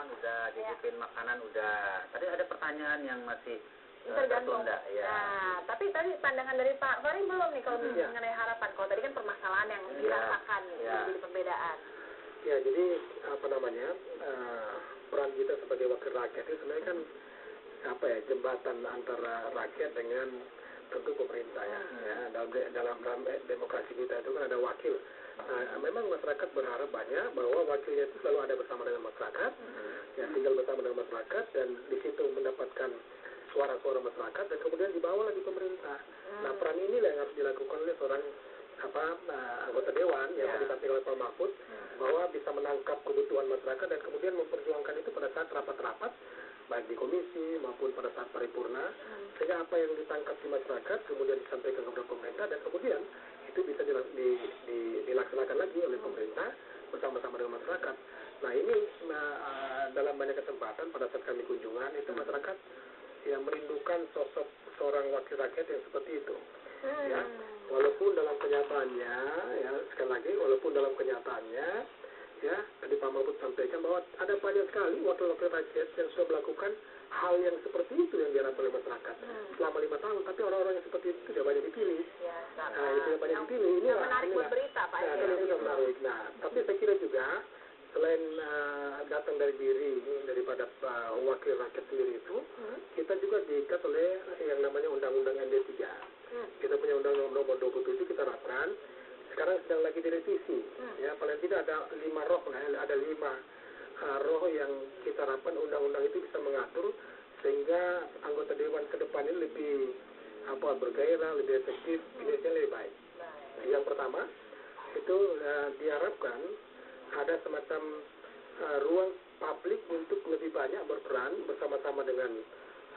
minuman udah, cicipin makanan udah. Tadi ada pertanyaan yang masih tergantung. tertunda. Ya. Nah, tapi tadi pandangan dari Pak Fahri belum nih kalau mengenai harapan. Kalau tadi kan permasalahan yang dirasakan jadi perbedaan. Ya, jadi peran kita sebagai wakil rakyat itu sebenarnya kan jembatan antara rakyat dengan tentu pemerintah ya. Dalam demokrasi kita itu kan ada wakil. Memang masyarakat berharap banyak bahwa wakilnya itu selalu ada bersama dengan masyarakat, ya tinggal bersama dengan masyarakat dan di situ mendapatkan suara-suara masyarakat dan kemudian dibawa lagi pemerintah. Nah, peran inilah yang harus dilakukan oleh seorang anggota dewan yang disampaikan oleh Pak Mahfud bahwa bisa menangkap kebutuhan masyarakat dan kemudian memperjuangkan itu pada saat rapat-rapat baik di komisi maupun pada saat paripurna, sehingga apa yang ditangkap di masyarakat kemudian disampaikan kepada pemerintah dan kemudian itu bisa dilaksanakan lagi oleh pemerintah bersama-sama dengan masyarakat. Nah, ini dalam banyak kesempatan pada saat kami kunjungan itu masyarakat yang merindukan sosok seorang wakil rakyat yang seperti itu. Ya, walaupun dalam kenyataannya, ya sekali lagi, walaupun dalam kenyataannya, ya tadi Pak Mahfud sampaikan bahwa ada banyak sekali wakil-wakil rakyat yang sudah melakukan hal yang seperti itu yang diharapkan oleh masyarakat selama 5 tahun, tapi orang-orang yang seperti itu tidak banyak dipilih. Nah, itu yang banyak dipilih. Ini menarik buat berita, Pak. Nah, ini menarik. Nah, tapi saya kira juga selain datang dari diri daripada wakil rakyat sendiri itu, kita juga diikat oleh yang namanya Undang-Undang MD3. Kita punya Undang-Undang nomor 27 kita terapkan. Sekarang sedang lagi direvisi. Ya, paling tidak ada 5 roh, ada 5 roh yang kita harapkan undang-undang itu bisa mengatur sehingga anggota dewan ke depan ini lebih bergairah, lebih efektif, kinerjanya lebih baik. Yang pertama itu diharapkan ada semacam ruang publik untuk lebih banyak berperan bersama-sama dengan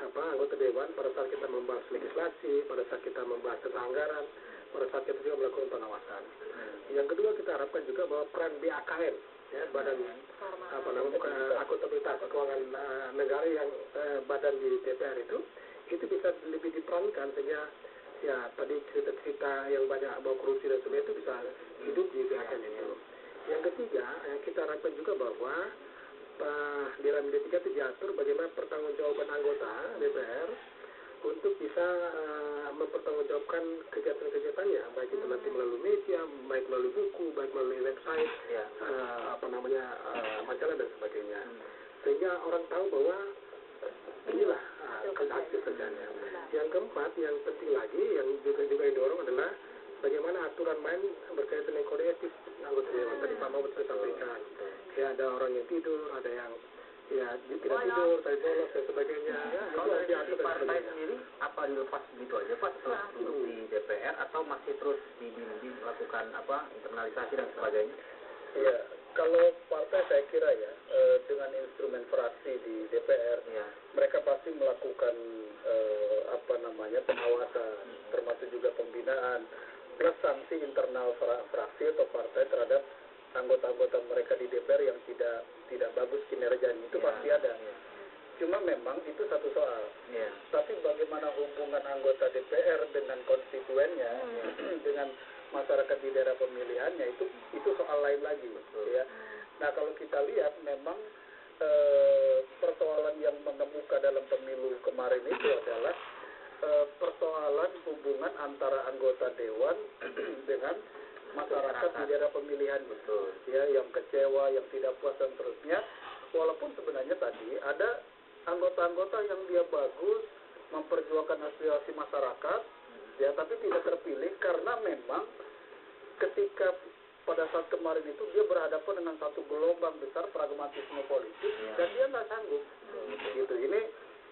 anggota dewan pada saat kita membahas legislasi, pada saat kita membahas tentang anggaran, pada saat kita juga melakukan pengawasan. Yang kedua kita harapkan juga bahwa peran BAKN, ya, badan akuntabilitas keuangan negara yang badan di DPR itu bisa lebih diperankan sehingga ya tadi cerita-cerita yang banyak bahwa korupsi dan sebagainya itu bisa hidup di BAKN itu. Yang ketiga, kita harapkan juga bahwa di dalam D3 itu diatur bagaimana pertanggungjawaban anggota DPR untuk bisa mempertanggungjawabkan kegiatan-kegiatannya, baik itu nanti melalui media, baik melalui buku, baik melalui website, majalah dan sebagainya, sehingga orang tahu bahwa inilah hasil kerjanya. Yang keempat, yang penting lagi, yang juga didorong adalah bagaimana aturan main berkaitan dengan kode etik anggota dewan. Tadi Pak Mahfud sudah sampaikan, ya ada orang yang tidur, ada yang tidak tidur, tapi bolos dan sebagainya. Kalau dari partai sendiri, apa dilepas gitu aja Pak setelah duduk di DPR atau masih terus dilakukan internalisasi dan sebagainya? Ya, kalau partai saya kira ya dengan instrumen fraksi di DPR, mereka pasti melakukan pengawasan, termasuk juga pembinaan, plus sanksi internal fraksi atau partai terhadap anggota-anggota mereka di DPR yang tidak bagus kinerjanya, itu pasti ada. Cuma memang itu satu soal. Tapi bagaimana hubungan anggota DPR dengan konstituennya, dengan masyarakat di daerah pemilihannya, itu soal lain lagi. Ya. Nah, kalau kita lihat memang persoalan yang mengemuka dalam pemilu kemarin itu adalah persoalan hubungan antara anggota dewan dengan masyarakat di daerah pemilihan, ya, yang kecewa, yang tidak puas dan seterusnya. Walaupun sebenarnya tadi ada anggota-anggota yang dia bagus memperjuangkan aspirasi masyarakat, ya, tapi tidak terpilih karena memang ketika pada saat kemarin itu dia berhadapan dengan satu gelombang besar pragmatisme politik dan dia nggak sanggup, gitu. Ini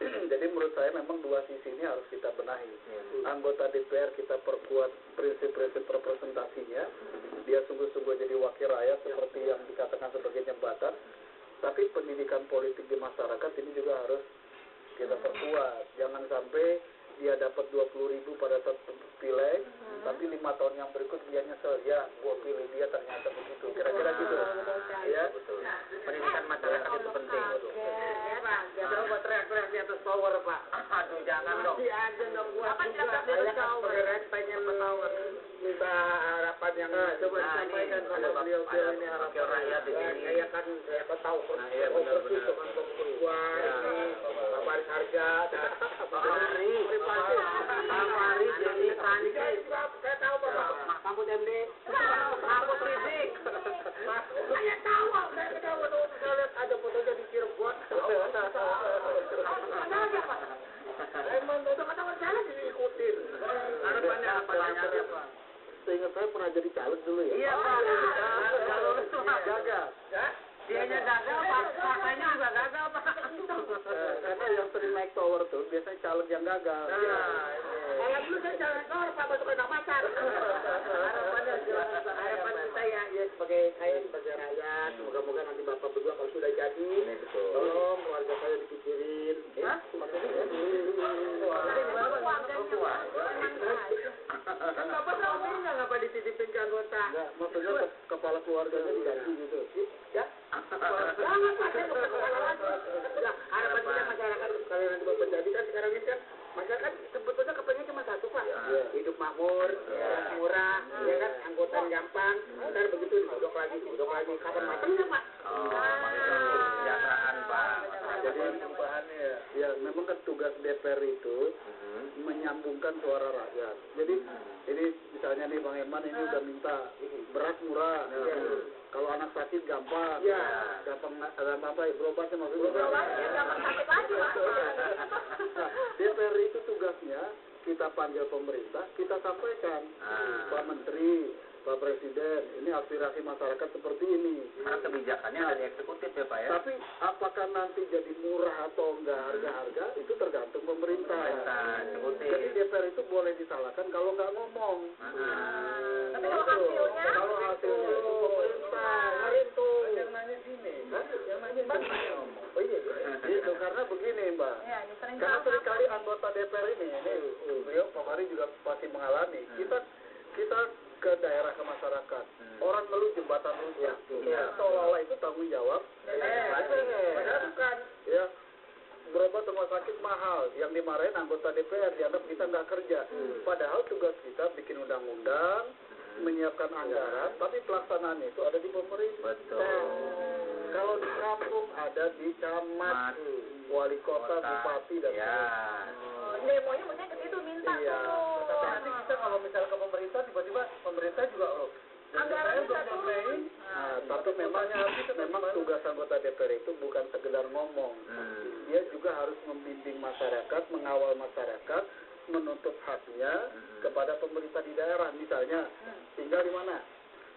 jadi menurut saya memang dua sisi ini harus kita benahi. Anggota DPR kita perkuat prinsip-prinsip representasinya, dia sungguh-sungguh jadi wakil rakyat seperti yang dikatakan sebagai jembatan. Tapi pendidikan politik di masyarakat ini juga harus kita perkuat. Jangan sampai dia dapat 20.000 pada saat pileg, tapi 5 tahun yang berikut dia nyesel, ya gua pilih dia ternyata begitu. Kira-kira gitu. Ya, Pendidikan masyarakat itu penting. Jangan buat teriak-teriak di atas tower, Pak. Aduh, jangan dong. Masih aja dong buat juga. Saya kan sebenarnya pengen minta harapan yang coba disampaikan sama beliau. beliau ini harapan rakyat ini. Saya kan tahu persis dengan kebutuhan ini, kabar harga, Mari jadi tani. Saya tahu Bapak, Mahfud MD, Mahfud Rizik. Saya tahu, saya lihat ada fotonya di Cirebon. Emang udah kata jalan diikutin. Harapannya apa nanya Pak? Seingat saya pernah jadi caleg dulu ya. Iya Pak. Gagal. Dianya gagal, partainya juga gagal Pak. Karena yang sering naik tower tuh biasanya caleg yang gagal. Kalau dulu saya jalan tower Pak, masuk ke Pasar. Harapannya jelas. Harapan kita ya sebagai saya sebagai rakyat, semoga-moga nanti Bapak berdua kalau sudah jadi, tolong keluarga saya dipikirin. Kan Bapak selama ini nggak dititipin ke anggota. Enggak, maksudnya kepala keluarganya diganti gitu. Ya? Jangan Pak, saya bukan kepala lagi. Ya, harapan kita masyarakat kalau nanti Bapak jadi kan sekarang ini kan masyarakat sebetulnya kepengen cuma satu Pak, hidup makmur, murah, ya kan, anggotan gampang, ntar begitu duduk lagi, kapan matangnya Pak? Kesejahteraan Pak. Jadi perubahannya ya memang kan tugas DPR itu menyambungkan suara rakyat. Jadi ini misalnya nih Bang Eman ini udah minta beras murah. Kalau anak sakit gampang. Gampang apa ya berobatnya maksudnya. Gampang sakit lagi Pak. Nah, DPR itu tugasnya kita panggil pemerintah, kita sampaikan Pak Menteri, Pak Presiden, ini aspirasi masyarakat seperti ini. Karena kebijakannya dari eksekutif ya Pak ya. Tapi apakah nanti jadi murah atau enggak harga-harga itu tergantung pemerintah. Eksekutif. Jadi DPR itu boleh disalahkan kalau nggak ngomong. Tapi kalau hasilnya? Kalau hasilnya itu pemerintah. Itu. Yang nanya sini. Yang nanya Bapak. Oh iya. Gitu karena begini Mbak. Ya, ini sering Karena seringkali anggota DPR ini beliau kemarin juga pasti mengalami. Kita ke daerah ke masyarakat. Orang ngeluh jembatan rusak. Seolah-olah itu tanggung jawab. Padahal bukan. Ya. Berobat rumah sakit mahal, yang dimarahin anggota DPR, dianggap kita nggak kerja. Padahal tugas kita bikin undang-undang, menyiapkan anggaran, tapi pelaksanaan itu ada di pemerintah. Betul. Kalau di kampung ada di camat, wali kota, bupati dan Demonya mestinya ke situ minta tuh. Tapi nanti kita kalau misalnya ke pemerintah, tiba-tiba pemerintah juga anggaran kita turun. Tapi memang tugas anggota DPR itu bukan sekedar ngomong. Dia juga harus membimbing masyarakat, mengawal masyarakat, menuntut haknya kepada pemerintah di daerah. Misalnya, tinggal di mana?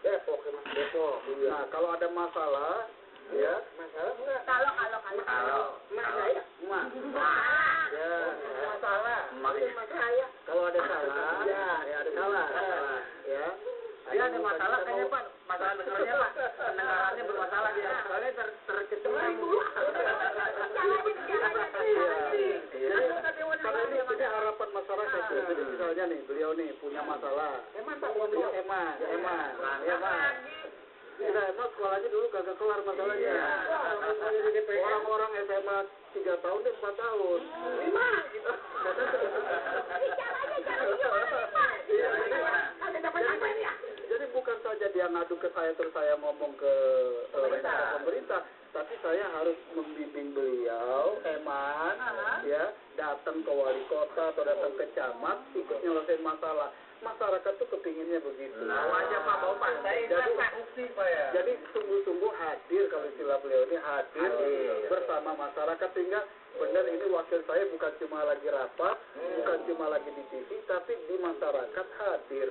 Depok. Nah, kalau ada masalah, ya. Masalah enggak? Kalau. Mak saya? Mak. Ya, masalah. Mak saya. Kalau ada salah, ya ada salah. Ya. Dia ada masalah kayaknya Pak, masalah dengarnya Pak, pendengarannya bermasalah dia, soalnya terkecemplung dulu. Ini harapan masyarakat. Jadi misalnya nih, beliau nih punya masalah. Eman. Kita emang sekolahnya dulu kagak kelar masalahnya. Orang-orang SMA 3 tahun dan 4 tahun. 5 gitu. Jadi bukan saja dia ngadu ke saya terus saya ngomong ke pemerintah, tapi saya harus membimbing beliau, Eman, ya, datang ke wali kota atau datang ke camat, ikut nyelesain masalah. Masyarakat tuh kepinginnya begitu. Aja Pak, bawa Pak, saya bukti Pak ya. Jadi sungguh-sungguh hadir, kalau istilah beliau ini hadir bersama masyarakat, sehingga benar ini wakil saya bukan cuma lagi rapat, bukan cuma lagi di TV, tapi di masyarakat hadir.